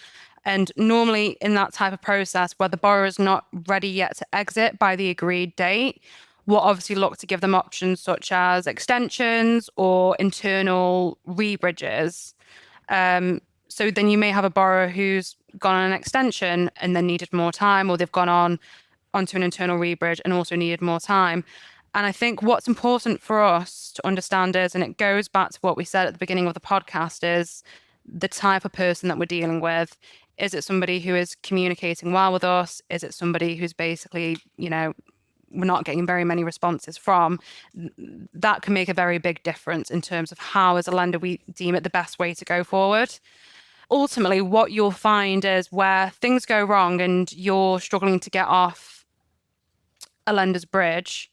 And normally in that type of process where the borrower is not ready yet to exit by the agreed date, we'll obviously look to give them options such as extensions or internal rebridges. So then you may have a borrower who's gone on an extension and then needed more time, or they've gone onto an internal rebridge and also needed more time. And I think what's important for us to understand is, and it goes back to what we said at the beginning of the podcast, is the type of person that we're dealing with. Is it somebody who is communicating well with us? Is it somebody who's basically, we're not getting very many responses from? That can make a very big difference in terms of how, as a lender, we deem it the best way to go forward. Ultimately, what you'll find is where things go wrong and you're struggling to get off a lender's bridge,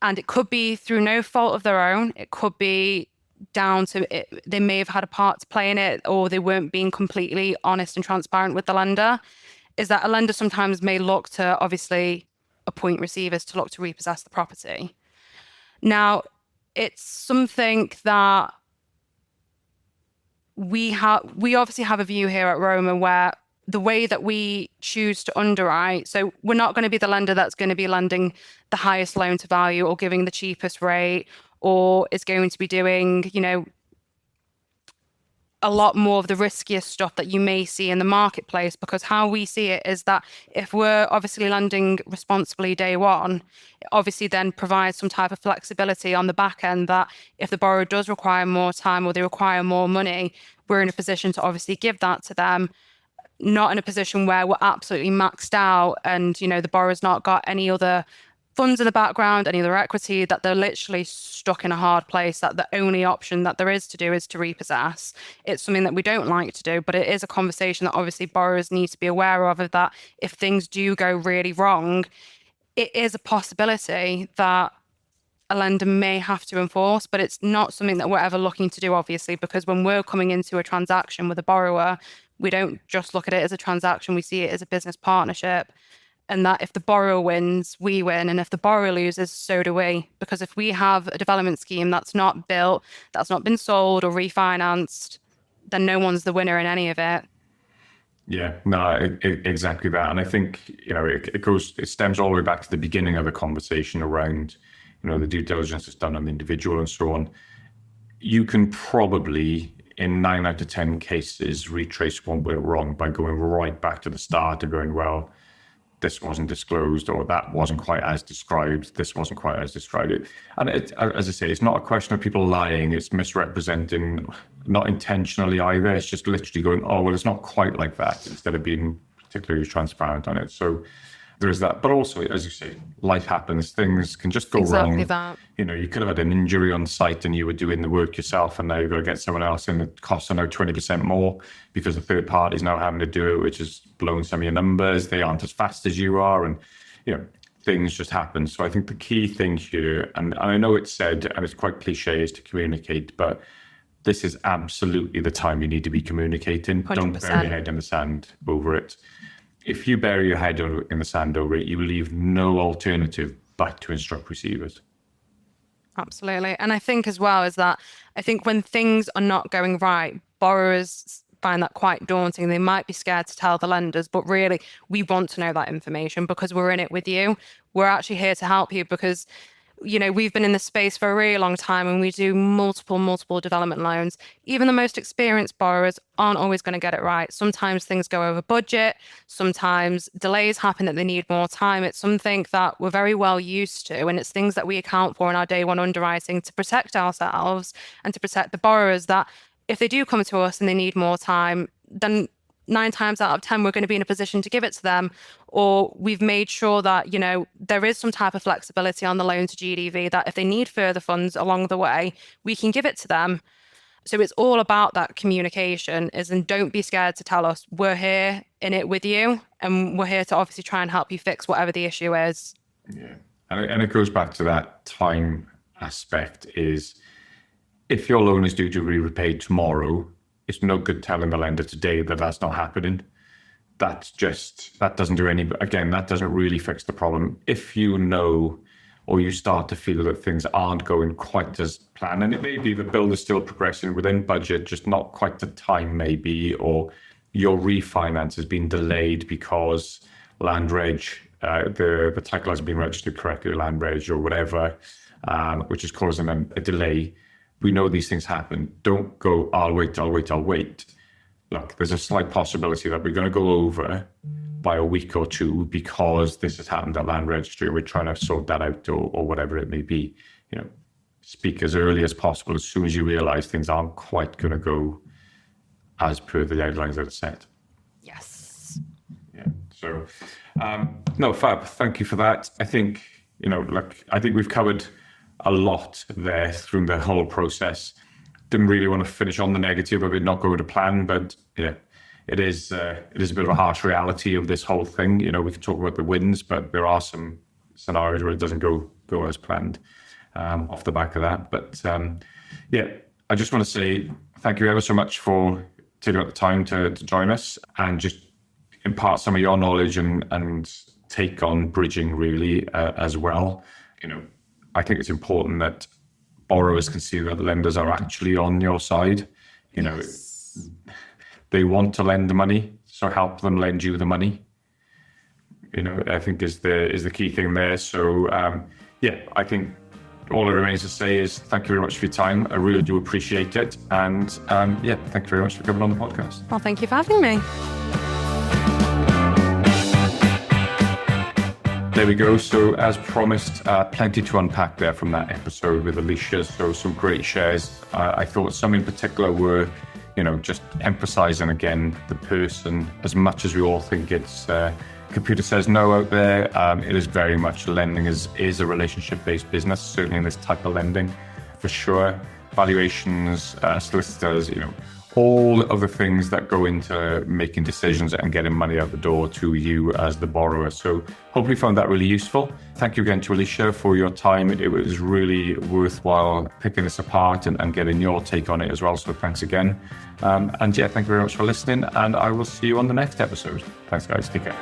and it could be through no fault of their own. It could be down to it, they may have had a part to play in it, or they weren't being completely honest and transparent with the lender, is that a lender sometimes may look to obviously appoint receivers to look to repossess the property. Now, it's something that we obviously have a view here at Roma where the way that we choose to underwrite, so we're not going to be the lender that's going to be lending the highest loan to value or giving the cheapest rate, or is going to be doing, a lot more of the riskier stuff that you may see in the marketplace, because how we see it is that if we're obviously lending responsibly day one, it obviously then provides some type of flexibility on the back end that if the borrower does require more time or they require more money, we're in a position to obviously give that to them, not in a position where we're absolutely maxed out and, you know, the borrower's not got any other funds in the background, any other equity, that they're literally stuck in a hard place, that the only option that there is to do is to repossess. It's something that we don't like to do, but it is a conversation that obviously borrowers need to be aware of that if things do go really wrong, it is a possibility that a lender may have to enforce, but it's not something that we're ever looking to do, obviously, because when we're coming into a transaction with a borrower, we don't just look at it as a transaction, we see it as a business partnership. And that if the borrower wins, we win. And if the borrower loses, so do we. Because if we have a development scheme that's not built, that's not been sold or refinanced, then no one's the winner in any of it. Yeah, no, exactly that. And I think, you know, it stems all the way back to the beginning of the conversation around, you know, the due diligence that's done on the individual and so on. You can probably, in 9 out of 10 cases, retrace what went wrong by going right back to the start and going, well, this wasn't disclosed, or that wasn't quite as described, this wasn't quite as described. And as I say, it's not a question of people lying, it's misrepresenting, not intentionally either. It's just literally going, oh, well, it's not quite like that, instead of being particularly transparent on it. So there's that. But also, as you say, life happens, things can just go wrong. Exactly that. You know, you could have had an injury on site and you were doing the work yourself, and now you've got to get someone else in. It costs now 20% more because the third party is now having to do it, which has blown some of your numbers. They aren't as fast as you are, and, you know, things just happen. So I think the key thing here, and I know it's said, and it's quite cliche, is to communicate, but this is absolutely the time you need to be communicating. 100%. Don't bury your head in the sand over it. If you bury your head in the sand over it, you leave no alternative but to instruct receivers. Absolutely. And I think as well is that I think when things are not going right, borrowers find that quite daunting. They might be scared to tell the lenders, but really we want to know that information because we're in it with you. We're actually here to help you because, you know, we've been in this space for a really long time and we do multiple development loans. Even the most experienced borrowers aren't always going to get it right. Sometimes things go over budget. Sometimes delays happen that they need more time. It's something that we're very well used to, and it's things that we account for in our day one underwriting to protect ourselves and to protect the borrowers, that if they do come to us and they need more time, then 9 times out of 10, we're going to be in a position to give it to them, or we've made sure that, you know, there is some type of flexibility on the loan to GDV, that if they need further funds along the way, we can give it to them. So it's all about that communication, and don't be scared to tell us. We're here in it with you, and we're here to obviously try and help you fix whatever the issue is. Yeah. And it goes back to that time aspect is, if your loan is due to be repaid tomorrow, it's no good telling the lender today that that's not happening. That doesn't do that doesn't really fix the problem. If you know, or you start to feel that things aren't going quite as planned, and it may be the build is still progressing within budget, just not quite the time maybe, or your refinance has been delayed because land reg, the title hasn't been registered correctly, land reg or whatever, which is causing a delay. We know these things happen. Don't go, I'll wait. Look, there's a slight possibility that we're going to go over by a week or two because this has happened at land registry. We're trying to sort that out, or whatever it may be. You know, speak as early as possible as soon as you realize things aren't quite going to go as per the guidelines that are set. Yes. Yeah. So, no, fab. Thank you for that. I think, you know, I think we've covered a lot there through the whole process. Didn't really want to finish on the negative of it not going to plan, but yeah, it is a bit of a harsh reality of this whole thing. You know, we can talk about the wins, but there are some scenarios where it doesn't go as planned off the back of that. But yeah, I just want to say thank you ever so much for taking the time to join us and just impart some of your knowledge and take on bridging really as well. You know, I think it's important that borrowers can see that the lenders are actually on your side. You know, they want to lend the money, so help them lend you the money. You know, I think is the key thing there. So yeah, I think all it remains to say is thank you very much for your time. I really do appreciate it. And thank you very much for coming on the podcast. Well, thank you for having me. There we go. So as promised, plenty to unpack there from that episode with Alisha. So some great shares. I thought some in particular were, just emphasizing again the person. As much as we all think it's computer says no out there, it is very much lending is a relationship-based business, certainly in this type of lending, for sure. Valuations, solicitors, all of the things that go into making decisions and getting money out the door to you as the borrower. So hopefully you found that really useful. Thank you again to Alisha for your time. It was really worthwhile picking this apart and getting your take on it as well. So thanks again. Thank you very much for listening. And I will see you on the next episode. Thanks, guys. Take care.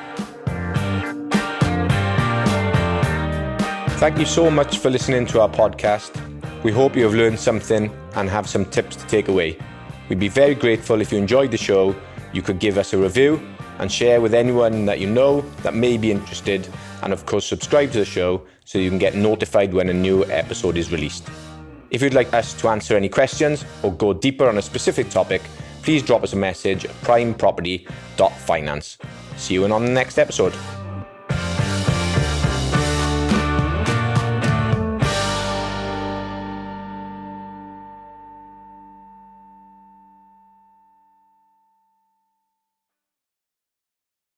Thank you so much for listening to our podcast. We hope you have learned something and have some tips to take away. We'd be very grateful if you enjoyed the show. You could give us a review and share with anyone that you know that may be interested. And of course, subscribe to the show so you can get notified when a new episode is released. If you'd like us to answer any questions or go deeper on a specific topic, please drop us a message at primeproperty.finance. See you on the next episode.